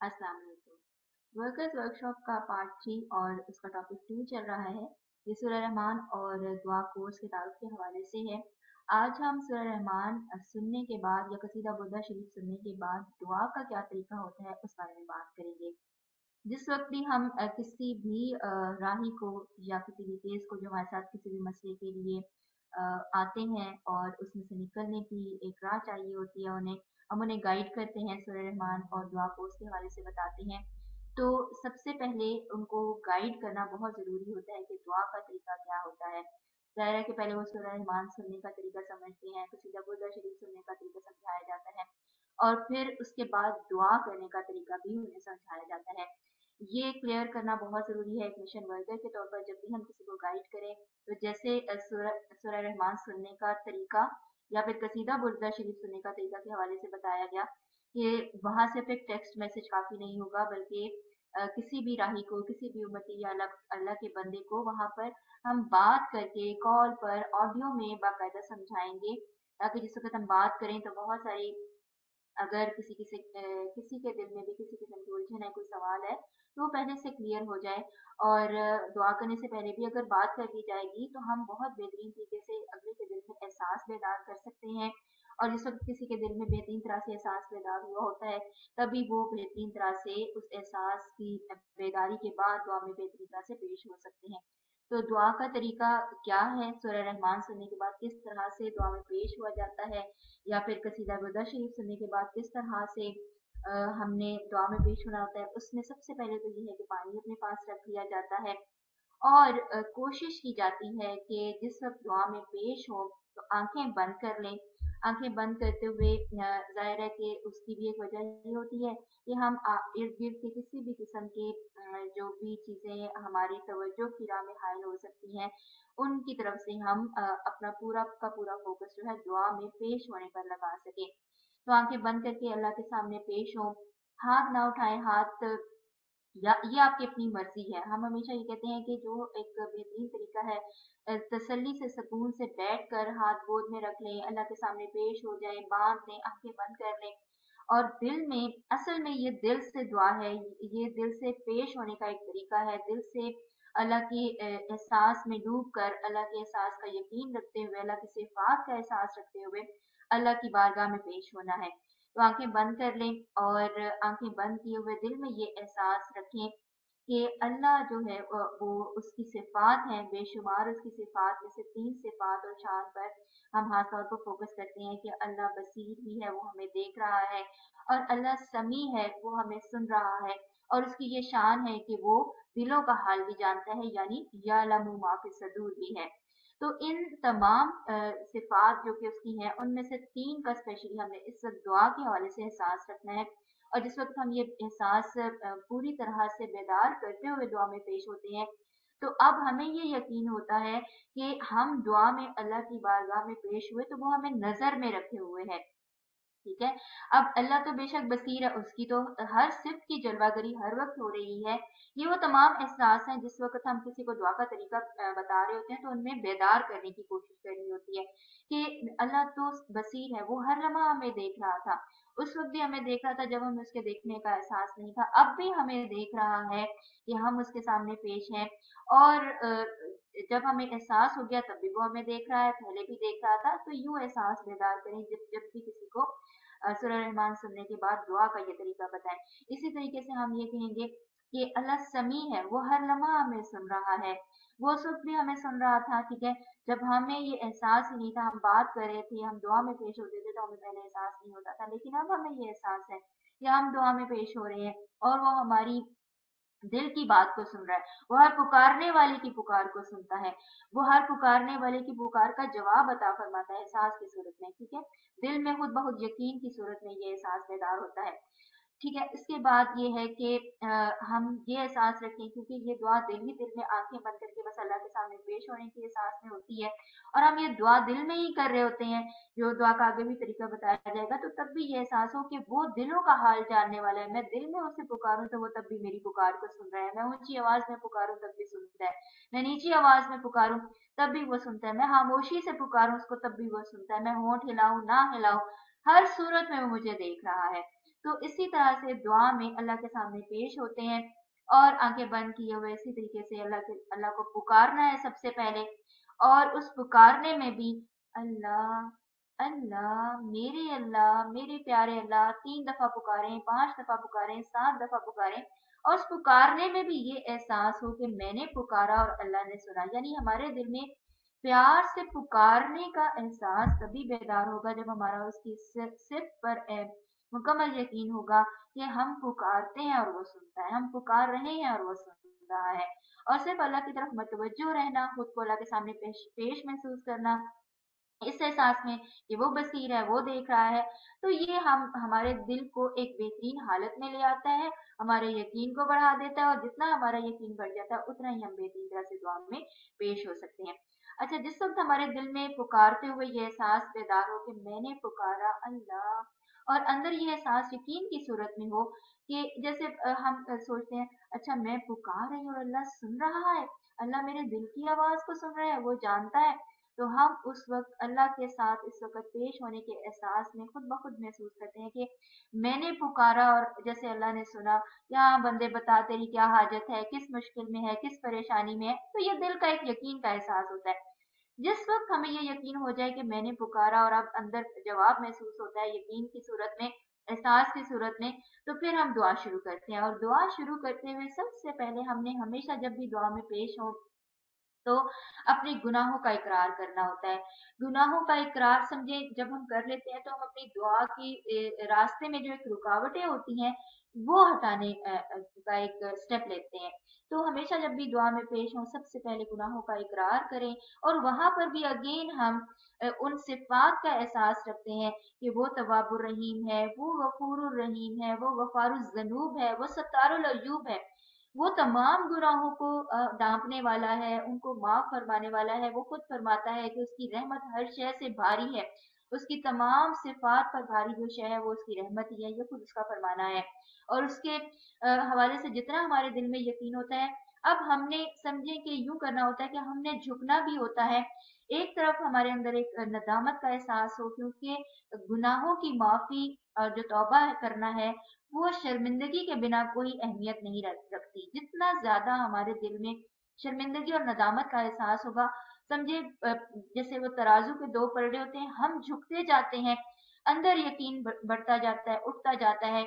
अस्सलाम वालेकुम। Workers workshop का पार्ट 3 और उसका टॉपिक 2 चल रहा है। ये सूरह रहमान और दुआ कोर्स के ताल्लुक के हवाले से है। आज हम सूरह रहमान सुनने के बाद या कसीदा बुर्दा शरीफ सुनने के बाद दुआ का क्या तरीका होता है उस बारे में बात करेंगे। जिस वक्त भी हम किसी भी राही को या किसी भी केस को जो हमारे साथ किसी भी मसले के लिए अ, आते हैं और उसमें से निकलने की एक राह चाहिए होती है उन्हें, हम उन्हें गाइड करते हैं, सूरह रहमान और दुआ को उसके हवाले से बताते हैं। तो सबसे पहले उनको गाइड करना बहुत ज़रूरी होता है कि दुआ का तरीका क्या होता है। ज़ाहिर है कि पहले वो सूरह रहमान सुनने का तरीका समझते हैं, कसीदा बुर्दा शरीफ सुनने का तरीका समझाया जाता है और फिर उसके बाद दुआ करने का तरीका भी उन्हें समझाया जाता है। ये क्लियर करना बहुत ज़रूरी है एक मिशन वर्कर के तौर पर। जब भी हम किसी को गाइड करें तो जैसे सूरह रहमान सुनने का तरीका या फिर कसीदा बुर्दा शरीफ सुनने का तरीका के हवाले से बताया गया कि वहाँ सिर्फ एक टेक्स्ट मैसेज काफ़ी नहीं होगा, बल्कि किसी भी राही को, किसी भी उम्मती या अल्लाह अल्लाह के बंदे को वहाँ पर हम बात करके कॉल पर ऑडियो में बाकायदा समझाएंगे, ताकि जिस वक्त हम बात करें तो बहुत सारी, अगर किसी के दिल में भी किसी किस्म की उलझन है, कोई सवाल है, तो वो पहले से क्लियर हो जाए। और दुआ करने से पहले भी अगर बात कर ली जाएगी तो हम बहुत बेहतरीन तरीके से अगले के दिल में एहसास बेदार कर सकते हैं। और जिस वक्त किसी के दिल में बेहतरीन तरह से एहसास बेदार हुआ होता है, तभी वो बेहतरीन तरह से उस एहसास की बेदारी के बाद दुआ में बेहतरीन तरह से पेश हो सकते हैं। तो दुआ का तरीका क्या है, सूरह रहमान सुनने के बाद किस तरह से दुआ में पेश हुआ जाता है, या फिर कसीदा बुर्दा शरीफ सुनने के बाद किस तरह से हमने दुआ में पेश होना होता है। उसमें सबसे पहले तो ये है कि पानी अपने पास रख लिया जाता है और कोशिश की जाती है कि जिस वक्त दुआ में पेश हो तो आंखें बंद कर लें। आंखें बंद करते हुए जाहिर है कि उसकी भी एक वजह ये होती है कि हम इर्द गिर्द के किसी भी किस्म के जो भी चीज़ें हमारी तवज्जो की राह में हायल हो सकती हैं, उनकी तरफ से हम अपना पूरा का पूरा फोकस जो है दुआ में पेश होने पर लगा सकें। तो आंखें बंद करके अल्लाह के सामने पेश हों, हाथ ना उठाएं, हाथ या ये आपकी अपनी मर्जी है। हम हमेशा ये कहते हैं कि जो एक बेहतरीन तरीका है, तसल्ली से सुकून से बैठ कर हाथ गोद में रख लें, अल्लाह के सामने पेश हो जाएं, बांध लें, आंखें बंद कर लें और दिल में, असल में ये दिल से दुआ है, ये दिल से पेश होने का एक तरीका है। दिल से अल्लाह की एहसास में डूब कर, अल्लाह के एहसास का यकीन रखते हुए, अल्लाह की सिफात का एहसास रखते हुए अल्लाह की बारगाह में पेश होना है। तो आंखें बंद कर लें और आंखें बंद किए हुए दिल में ये एहसास रखें कि अल्लाह जो है वो उसकी सिफात है बेशुमार। उसकी सिफात में से 3 सिफात और शान पर हम खास तौर पर फोकस करते हैं कि अल्लाह बसीर भी है, वो हमें देख रहा है, और अल्लाह समी है, वो हमें सुन रहा है, और उसकी ये शान है कि वो दिलों का हाल भी जानता है, यानी यालमु मा फी सदूर भी है। तो इन तमाम सिफात जो कि उसकी हैं, उनमें से 3 का स्पेशली हमने इस वक्त दुआ के हवाले से एहसास रखना है। और जिस वक्त हम ये एहसास पूरी तरह से बेदार करते हुए दुआ में पेश होते हैं, तो अब हमें ये यकीन होता है कि हम दुआ में अल्लाह की बारगाह में पेश हुए तो वो हमें नज़र में रखे हुए है। ठीक है। अब अल्लाह तो बेशक बसीर है, उसकी तो हर सिफ्त की जलवागरी हर वक्त हो रही है। ये वो तमाम एहसास हैं जिस वक्त हम किसी को दुआ का तरीका बता रहे होते हैं तो उनमें बेदार करने की कोशिश करनी होती है कि अल्लाह तो बसीर है, वो हर लम्हा हमें देख रहा था। उस वक्त भी हमें देख रहा था जब हमें उसके देखने का एहसास नहीं था, अब भी हमें देख रहा है कि हम उसके सामने पेश हैं। और जब हमें एहसास हो गया तब भी वो हमें देख रहा है, पहले भी देख रहा था। तो यूं एहसास बेदार करें जब जब भी किसी को सूरह रहमान सुनने के बाद दुआ का ये तरीका बताएं। इसी तरीके से हम ये कहेंगे कि अल्लाह समी है, वो हर लम्हा हमें सुन रहा है। वो उस वक्त भी हमें सुन रहा था, ठीक है, जब हमें ये एहसास ही नहीं था, हम बात कर रहे थे, हम दुआ में पेश होते थे तो हमें पहले एहसास नहीं होता था, लेकिन अब हमें ये एहसास है कि हम दुआ में पेश हो रहे हैं और वो हमारी दिल की बात को सुन रहा है। वो हर पुकारने वाले की पुकार को सुनता है। वो हर पुकारने वाले की पुकार का जवाब अता फरमाता है एहसास की सूरत में, ठीक है। दिल में खुद ब खुद यकीन की सूरत में ये एहसास बेदार होता है। ठीक है, इसके बाद ये है कि हम ये एहसास रखें, क्योंकि ये दुआ दिल ही दिल में आंखें बंद करके बस अल्लाह के सामने पेश होने के एहसास में होती है, और हम ये दुआ दिल में ही कर रहे होते हैं। जो दुआ का आगे भी तरीका बताया जाएगा, तो तब भी ये एहसास हो कि वो दिलों का हाल जानने वाला है। मैं दिल में उससे पुकारूं तो वो तब भी मेरी पुकार को सुन रहा है। मैं ऊंची आवाज में पुकारूं तब भी सुनता है, मैं नीची आवाज में पुकारूं तब भी वो सुनता है, मैं खामोशी से पुकारूं उसको तब भी वो सुनता है, मैं होंठ हिलाऊं ना हिलाऊं, हर सूरत में वो मुझे देख रहा है। तो इसी तरह से दुआ में अल्लाह के सामने पेश होते हैं और आंखें बंद किए हुए इसी तरीके से अल्लाह को पुकारना है सबसे पहले। और उस पुकारने में भी अल्लाह अल्लाह मेरे प्यारे अल्लाह 3 दफा पुकारें, 5 दफा पुकारें, 7 दफा पुकारें। और उस पुकारने में भी ये एहसास हो कि मैंने पुकारा और अल्लाह ने सुना, यानी हमारे दिल में प्यार से पुकारने का एहसास तभी बेदार होगा जब हमारा उसकी सिर्फ पर मुकम्मल यकीन होगा कि हम पुकारते हैं और वो सुनता है, हम पुकार रहे हैं और वो सुन रहा है। और सिर्फ अल्लाह की तरफ मतवज्जो रहना, खुद को अल्लाह के सामने पेश महसूस करना, इस एहसास में कि वो बसीर है, वो देख रहा है। तो ये हम हमारे दिल को एक बेहतरीन हालत में ले आता है, हमारे यकीन को बढ़ा देता है, और जितना हमारा यकीन बढ़ जाता है उतना ही हम बेहतरीन तरह से दुआ में पेश हो सकते हैं। अच्छा, जिस वक्त हमारे दिल में पुकारते हुए ये एहसास बेदार हो कि मैंने पुकारा अल्लाह, और अंदर ये एहसास यकीन की सूरत में हो कि जैसे हम सोचते हैं, अच्छा मैं पुकार रही हूँ और अल्लाह सुन रहा है, अल्लाह मेरे दिल की आवाज को सुन रहा है, वो जानता है। तो हम उस वक्त अल्लाह के साथ इस वक्त पेश होने के एहसास में खुद ब खुद महसूस करते हैं कि मैंने पुकारा और जैसे अल्लाह ने सुना। या बंदे बता तेरी क्या हाजत है, किस मुश्किल में है, किस परेशानी में है। तो ये दिल का एक यकीन का एहसास होता है। जिस वक्त हमें ये यकीन हो जाए कि मैंने पुकारा और अब अंदर जवाब महसूस होता है यकीन की सूरत में, एहसास की सूरत में, तो फिर हम दुआ शुरू करते हैं। और दुआ शुरू करते हुए सबसे पहले हमने हमेशा जब भी दुआ में पेश हो तो अपने गुनाहों का इकरार करना होता है। गुनाहों का इकरार समझे जब हम कर लेते हैं तो हम अपनी दुआ की रास्ते में जो एक रुकावटें होती हैं वो हटाने का एक स्टेप लेते हैं। तो हमेशा जब भी दुआ में पेश हों सबसे पहले गुनाहों का इकरार करें, और वहां पर भी अगेन हम उन सिफात का एहसास रखते हैं कि वो तवाबुर रहीम है, वो गफूरुर रहीम है, वो गफारुज ज़नूब है, वो सत्तारुल अयूब है। वो तमाम गुनाहों को ढांपने वाला है, उनको माफ फरमाने वाला है। वो खुद फरमाता है कि उसकी रहमत हर शय से भारी है, उसकी तमाम सिफात पर भारी जो शय है वो उसकी रहमत ही है, ये खुद उसका फरमाना है। और उसके हवाले से जितना हमारे दिल में यकीन होता है, अब हमने समझे कि यूं करना होता है कि हमने झुकना भी होता है। एक तरफ हमारे अंदर एक नदामत का एहसास हो, क्योंकि गुनाहों की माफी जो तौबा करना है वो शर्मिंदगी के बिना कोई अहमियत नहीं रखती। जितना ज्यादा हमारे दिल में शर्मिंदगी और नदामत का एहसास होगा, समझे जैसे वो तराजू के दो पलड़े होते हैं, हम झुकते जाते हैं, अंदर यकीन बढ़ता जाता है, उठता जाता है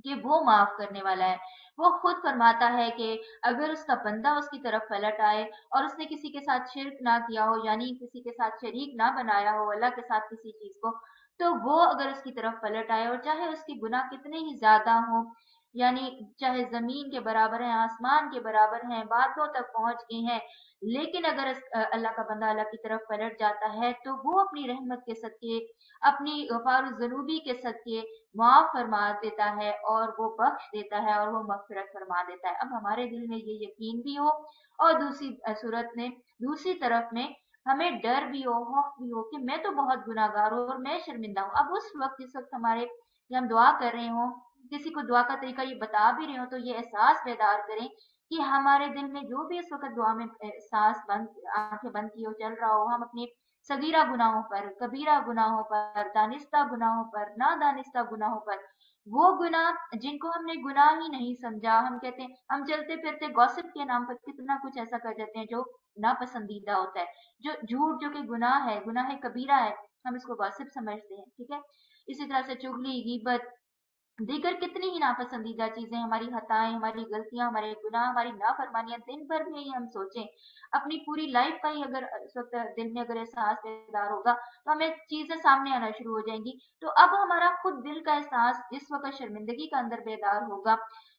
कि वो माफ करने वाला है। वो खुद फरमाता है कि अगर उसका बंदा उसकी तरफ पलट आए और उसने किसी के साथ शिर्क ना किया हो, यानी किसी के साथ शरीक ना बनाया हो अल्लाह के साथ किसी चीज को, तो वो अगर उसकी तरफ पलट आए और चाहे उसके गुनाह कितने ही ज्यादा हो, यानी चाहे जमीन के बराबर है, आसमान के बराबर हैं, बादलों तक पहुंच गए हैं, लेकिन अगर अल्लाह का बंदा अल्लाह की तरफ पलट जाता है तो वो अपनी रहमत के सदके, अपनी गफार जरूबी के सदके माफ फरमा देता है और वो बख्श देता है और वो मगफिरत फरमा देता है। अब हमारे दिल में ये यकीन भी हो, और दूसरी सूरत में, दूसरी तरफ में हमें डर भी हो, खौफ भी हो कि मैं तो बहुत गुनाहगार हूँ और मैं शर्मिंदा हूँ। अब उस वक्त जिस वक्त हमारे ये हम दुआ कर रहे हो, किसी को दुआ का तरीका ये बता भी रहे हो, तो ये एहसास बेदार करें कि हमारे दिल में जो भी इस वक्त दुआ में एहसास बंद, आंखें बंद किए हो चल रहा हो, हम अपने सगीरा गुनाहों पर, कबीरा गुनाहों पर, दानिस्ता गुनाहों पर, नादानिस्ता गुनाहों पर, वो गुनाह जिनको हमने गुनाह ही नहीं समझा, हम कहते हैं, हम चलते फिरते गॉसिप के नाम पर कितना कुछ ऐसा कर देते हैं जो नापसंदीदा होता है। जो झूठ जो कि गुनाह है, गुनाह कबीरा है, हम इसको गॉसिप समझते हैं, ठीक है। इसी तरह से चुगली, गीबत, दीगर कितनी ही नापसंदीदा चीजें, हमारी खताएं, हमारी गलतियां, हमारे गुनाह, हमारी नाफरमानियां, दिन भर में ही हम सोचें, अपनी पूरी लाइफ का ही अगर इस वक्त दिल में अगर एहसास बेदार होगा तो हमें चीजें सामने आना शुरू हो जाएंगी। तो अब हमारा खुद दिल का एहसास जिस वक्त शर्मिंदगी का अंदर बेदार होगा,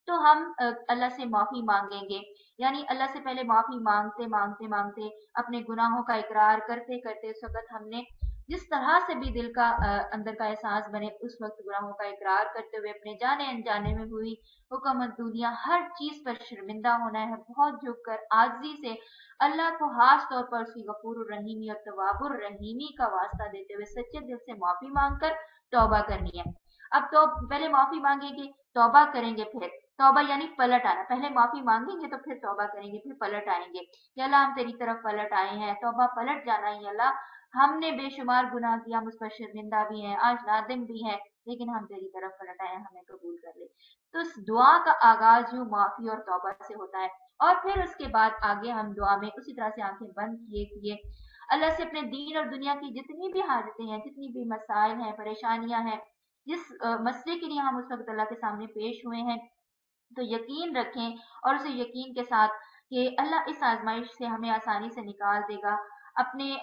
तो हम अल्लाह से माफी मांगेंगे, यानी अल्लाह से पहले माफी मांगते मांगते मांगते अपने गुनाहों का इकरार करते करते उस वक्त हमने जिस तरह से भी दिल का अंदर का एहसास बने, उस वक्त गुनाहों का इकरार करते हुए अपने जाने अनजाने में हुई हुकूमतूलियां हर चीज पर शर्मिंदा होना है, बहुत झुक कर आजी से अल्लाह को खास तौर पर उसकी गफूर रहीमी और तवाबुर रहीमी का वास्ता देते हुए सच्चे दिल से माफी मांगकर तौबा करनी है। अब तो पहले माफी मांगेंगे, तौबा करेंगे, फिर तौबा यानी पलट आना, पहले माफी मांगेंगे तो फिर तौबा करेंगे, फिर पलट आएंगे कि अल्लाह हम तेरी तरफ पलट आए हैं, तौबा पलट जाना ही अल्लाह, हमने बेशुमार गुनाह किया, हम उस पर शर्मिंदा भी हैं, आज नादिम भी हैं, लेकिन हम तेरी तरफ पलट आए, हमें कबूल कर ले। तो इस दुआ का आगाज यूं माफी और तौबा से होता है, और फिर उसके बाद आगे हम दुआ में उसी तरह से आंखें बंद किए किए अल्लाह से अपने दीन और दुनिया की जितनी भी हाजतें हैं, जितनी भी मसाइल हैं, परेशानियां हैं, जिस मसले के लिए हम उस वक्त अल्लाह के सामने पेश हुए हैं, तो यकीन रखें और उसे यकीन के साथ कि अल्लाह इस आजमाइश से हमें आसानी से निकाल देगा, अपने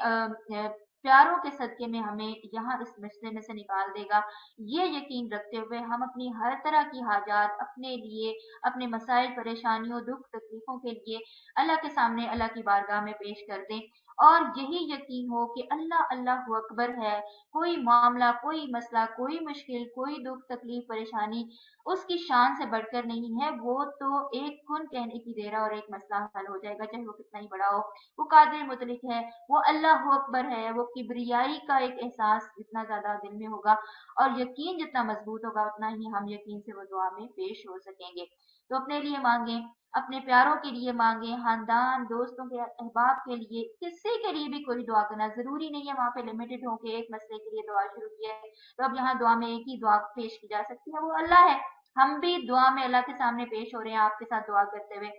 प्यारों के सदके में हमें यहाँ इस मसले में से निकाल देगा। ये यकीन रखते हुए हम अपनी हर तरह की हाजात अपने लिए, अपने मसाइल, परेशानियों, दुख तकलीफों के लिए अल्लाह के सामने, अल्लाह की बारगाह में पेश कर दें, और यही यकीन हो कि अल्लाह अल्लाह अकबर है। कोई मामला, कोई मसला, कोई मुश्किल, कोई दुख तकलीफ परेशानी उसकी शान से बढ़कर नहीं है। वो तो एक कुन कहने की देर है और एक मसला हल हो जाएगा, चाहे वो कितना ही बड़ा हो। वो कादिर मुतलिक है, वो अल्लाह अकबर है। वो किब्रियाई का एक एहसास जितना ज्यादा दिल में होगा और यकीन जितना मजबूत होगा, उतना ही हम यकीन से वो दुआ में पेश हो सकेंगे। तो अपने लिए मांगे, अपने प्यारों के लिए मांगे, खानदान, दोस्तों के, अहबाब के लिए, किसी के लिए भी कोई दुआ करना जरूरी नहीं है वहां पे लिमिटेड हो के एक मसले के लिए दुआ शुरू की है तो अब यहाँ दुआ में एक ही दुआ पेश की जा सकती है, वो अल्लाह है। हम भी दुआ में अल्लाह के सामने पेश हो रहे हैं आपके साथ दुआ करते हुए,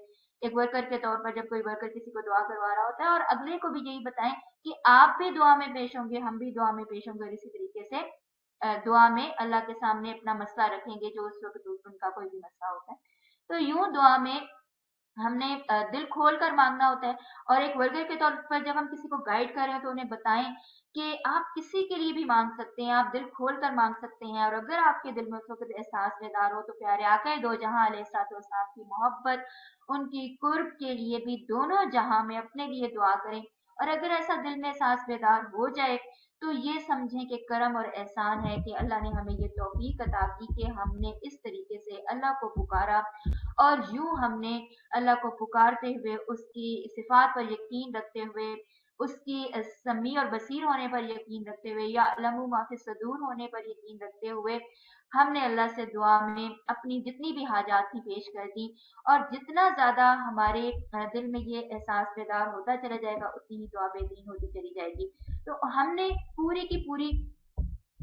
एक वर्कर के तौर पर। जब कोई वर्कर किसी को दुआ करवा रहा होता है और अगले को भी यही बताएं कि आप भी दुआ में पेश होंगे, हम भी दुआ में पेश होंगे, और इसी तरीके से दुआ में अल्लाह के सामने अपना मसला रखेंगे जो उस वक्त उनका कोई भी मसला होता है। तो यूं दुआ में हमने दिल खोल कर मांगना होता है, और एक वर्कर के तौर पर जब हम किसी को गाइड कर रहे हैं तो उन्हें बताएं कि आप किसी के लिए भी मांग सकते हैं, आप दिल खोल कर मांग सकते हैं, और अगर आपके दिल में उस वक्त एहसास बेदार हो तो प्यारे आका दो जहां अलैहिस्सलाम की मोहब्बत, उनकी कुर्ब के लिए भी दोनों जहां में अपने लिए दुआ करें। और अगर ऐसा दिल में एहसास बेदार हो जाए तो ये समझें कि करम और एहसान है कि अल्लाह ने हमें ये तौफीक अता की कि हमने इस तरीके से अल्लाह को पुकारा, और यूं हमने अल्लाह को पुकारते हुए, उसकी सिफात पर यकीन रखते हुए, उसकी समी और बसीर होने पर यकीन रखते हुए, या अलमु माफी सदूर होने पर यकीन रखते हुए, हमने अल्लाह से दुआ में अपनी जितनी भी हाजात थी पेश कर दी। और जितना ज्यादा हमारे दिल में ये एहसास बेदार होता चला जाएगा, उतनी ही दुआ बेहतरीन होती चली जाएगी। तो हमने पूरी की पूरी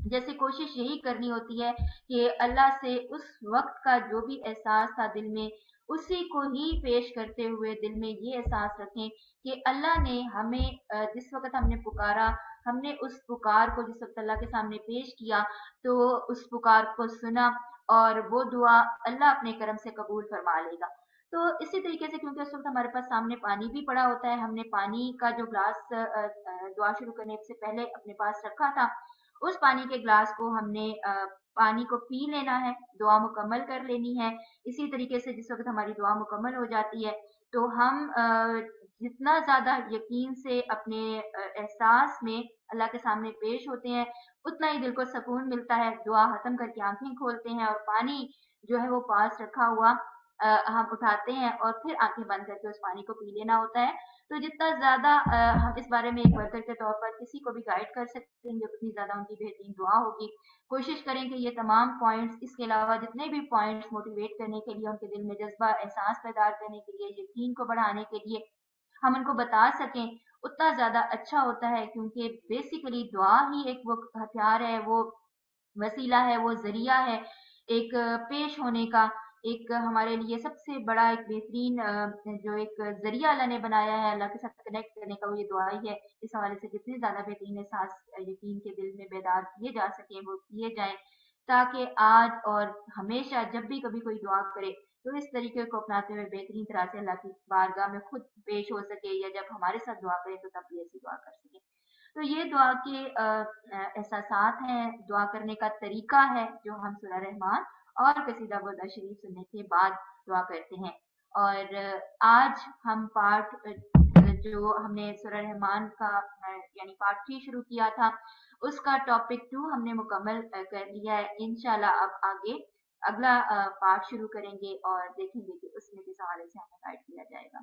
जैसे कोशिश यही करनी होती है कि अल्लाह से उस वक्त का जो भी एहसास था दिल में, उसी को ही पेश करते हुए दिल में ये एहसास रखें कि अल्लाह ने हमें जिस वक्त हमने पुकारा, हमने उस पुकार को जिस वक्त अल्लाह के सामने पेश किया, तो उस पुकार को सुना, और वो दुआ अल्लाह अपने करम से कबूल फरमा लेगा। तो इसी तरीके से, क्योंकि उस वक्त हमारे पास सामने पानी भी पड़ा होता है, हमने पानी का जो ग्लास दुआ शुरू करने से पहले अपने पास रखा था, उस पानी के ग्लास को हमने पानी को पी लेना है, दुआ मुकम्मल कर लेनी है। इसी तरीके से जिस वक्त हमारी दुआ मुकम्मल हो जाती है तो हम जितना ज्यादा यकीन से अपने एहसास में अल्लाह के सामने पेश होते हैं, उतना ही दिल को सुकून मिलता है। दुआ खत्म करके आंखें खोलते हैं और पानी जो है वो पास रखा हुआ हम उठाते हैं, और फिर आंखें बंद करके उस पानी को पी लेना होता है। तो जितना ज्यादा हम इस बारे में एक वर्कर के तौर पर किसी को भी गाइड कर सकेंगे, उतनी ज्यादा उनकी बेहतरीन दुआ होगी। कोशिश करें कि ये तमाम पॉइंट्स, इसके अलावा जितने भी पॉइंट्स मोटिवेट करने के लिए, उनके दिल में जज्बा एहसास पैदा करने के लिए, यकीन को बढ़ाने के लिए हम उनको बता सकें, उतना ज्यादा अच्छा होता है। क्योंकि बेसिकली दुआ ही एक वो हथियार है, वो वसीला है, वो जरिया है एक पेश होने का, एक हमारे लिए सबसे बड़ा एक बेहतरीन जो एक जरिया अल्लाह ने बनाया है अल्लाह के साथ कनेक्ट करने का, वो ये दुआ ही है। इस हवाले से जितने ज्यादा बेहतरीन एहसास यकीन के दिल में बेदार किए जा सके वो किए जाएं, ताकि आज और हमेशा जब भी कभी कोई दुआ करे तो इस तरीके को अपनाते हुए बेहतरीन तरह से अल्लाह की बारगाह में खुद पेश हो सके, या जब हमारे साथ दुआ करे तो तब भी ऐसी दुआ कर सके। तो ये दुआ के एहसासात हैं, दुआ करने का तरीका है जो हम सूरह रहमान और कसीदा बुर्दा शरीफ सुनने के बाद दुआ करते हैं। और आज हम पार्ट जो हमने सूरह रहमान का यानी पार्ट 3 शुरू किया था, उसका टॉपिक 2 हमने मुकम्मल कर लिया है। इंशाल्लाह अब आगे अगला पार्ट शुरू करेंगे और देखेंगे कि उसमें किस हवाले से हमें गाइड किया जाएगा।